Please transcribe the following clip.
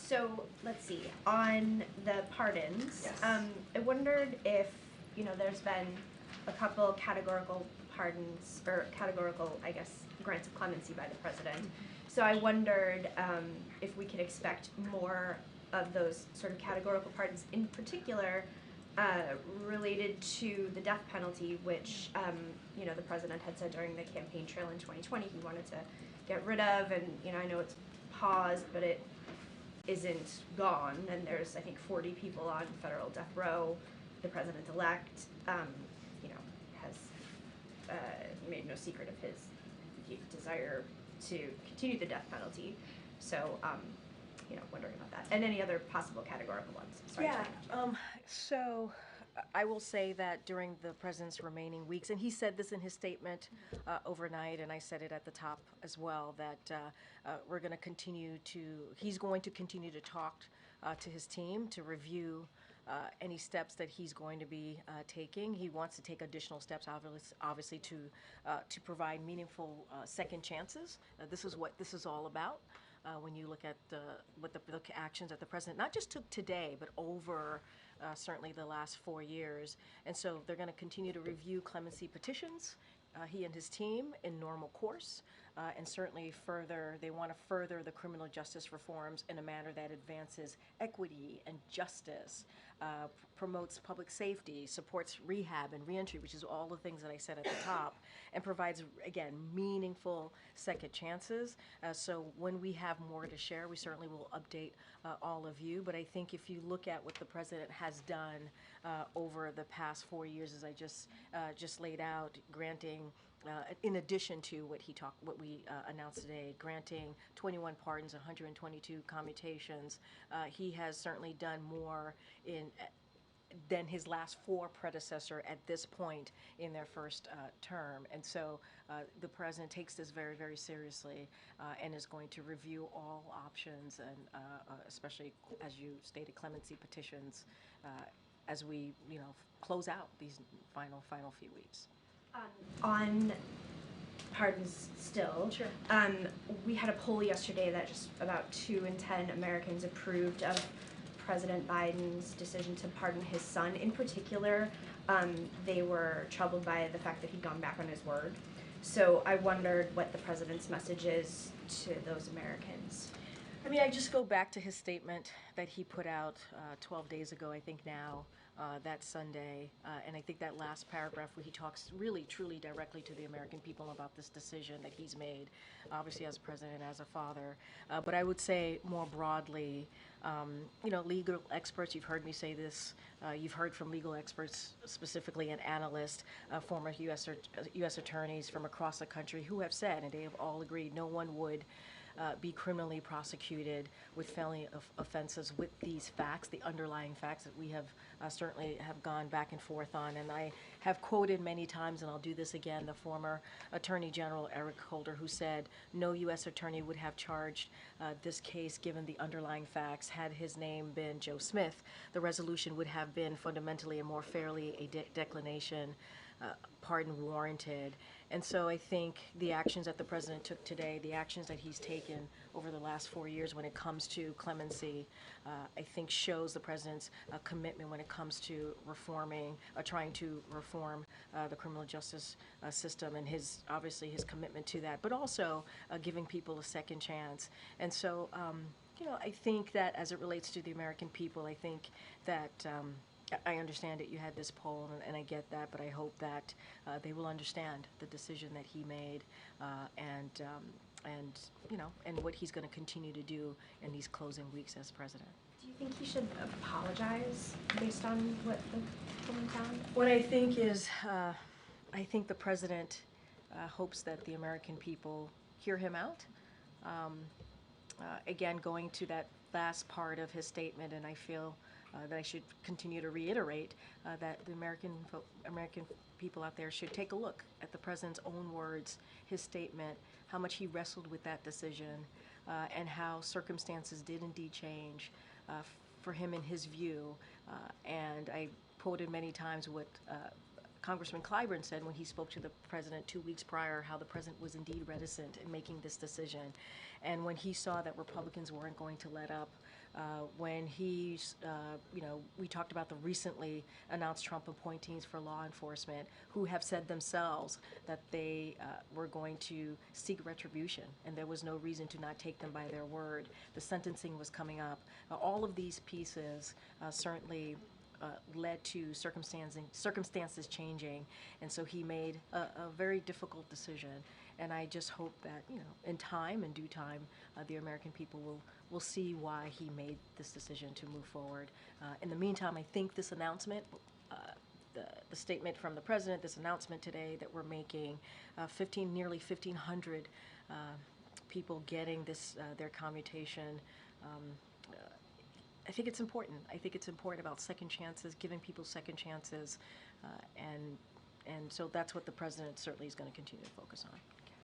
So let's see, on the pardons, Yes. I wondered if, there's been a couple categorical pardons, or categorical, I guess, grants of clemency by the president. So I wondered if we could expect more of those sort of categorical pardons, in particular related to the death penalty, which, the president had said during the campaign trail in 2020 he wanted to get rid of, and, I know it's paused, but it isn't gone, and there's, I think, 40 people on federal death row. The president-elect, has made no secret of his desire to continue the death penalty. So, wondering about that, and any other possible categorical ones. Sorry. Yeah. So I will say that during the president's remaining weeks, and he said this in his statement overnight, and I said it at the top as well, that he's going to continue to talk to his team to review any steps that he's going to be taking. He wants to take additional steps, obviously, to provide meaningful second chances. This is what this is all about. When you look at the actions that the president not just took today, but over certainly the last 4 years. And so they're going to continue to review clemency petitions, he and his team, in normal course. And certainly they want to further the criminal justice reforms in a manner that advances equity and justice, promotes public safety, supports rehab and reentry, which is all the things that I said at the top, and provides, again, meaningful second chances. So when we have more to share, we certainly will update all of you. But I think if you look at what the president has done over the past 4 years, as I just laid out, granting, in addition to what we announced today, granting 21 pardons, 122 commutations, he has certainly done more than his last 4 predecessor at this point in their first term. And so the president takes this very, very seriously and is going to review all options, and especially, as you stated, clemency petitions as we, close out these final few weeks. On pardons still, Sure. We had a poll yesterday that just about 2 in 10 Americans approved of President Biden's decision to pardon his son. In particular, they were troubled by the fact that he'd gone back on his word. So I wondered what the president's message is to those Americans. I mean, I just go back to his statement that he put out 12 days ago, I think now, that Sunday. And I think that last paragraph where he talks really, truly directly to the American people about this decision that he's made, obviously as a president, as a father. But I would say more broadly, legal experts, you've heard me say this, you've heard from legal experts, specifically and analysts, former U.S. attorneys from across the country who have said, and they have all agreed, no one would be criminally prosecuted with felony offenses with these facts, the underlying facts that we have certainly have gone back and forth on. And I have quoted many times, and I'll do this again, the former Attorney General Eric Holder, who said no U.S. attorney would have charged this case given the underlying facts. Had his name been Joe Smith, the resolution would have been fundamentally and more fairly a declination, pardon warranted. And so I think the actions that the president took today, the actions that he's taken over the last 4 years when it comes to clemency, I think shows the president's commitment when it comes to trying to reform the criminal justice system, and obviously his commitment to that, but also giving people a second chance. And so, I think that as it relates to the American people, I think that I understand that you had this poll, and I get that, but I hope that they will understand the decision that he made, and what he's going to continue to do in these closing weeks as president. Do you think he should apologize based on what the polling found? What I think is, I think the president hopes that the American people hear him out. Again, going to that last part of his statement, and I feel that I should continue to reiterate that the American people out there should take a look at the president's own words, his statement, how much he wrestled with that decision, and how circumstances did indeed change for him in his view. And I quoted many times what Congressman Clyburn said when he spoke to the president 2 weeks prior, how the president was indeed reticent in making this decision. And when he saw that Republicans weren't going to let up, when he's, we talked about the recently announced Trump appointees for law enforcement who have said themselves that they were going to seek retribution, and there was no reason to not take them by their word. The sentencing was coming up. All of these pieces certainly led to circumstances changing, and so he made a very difficult decision. And I just hope that, in time, in due time, the American people will see why he made this decision to move forward. In the meantime, I think this announcement, the statement from the president, this announcement today that we're making, nearly 1,500 people getting this their commutation. I think it's important. I think it's important about second chances, giving people second chances, and so that's what the president certainly is going to continue to focus on.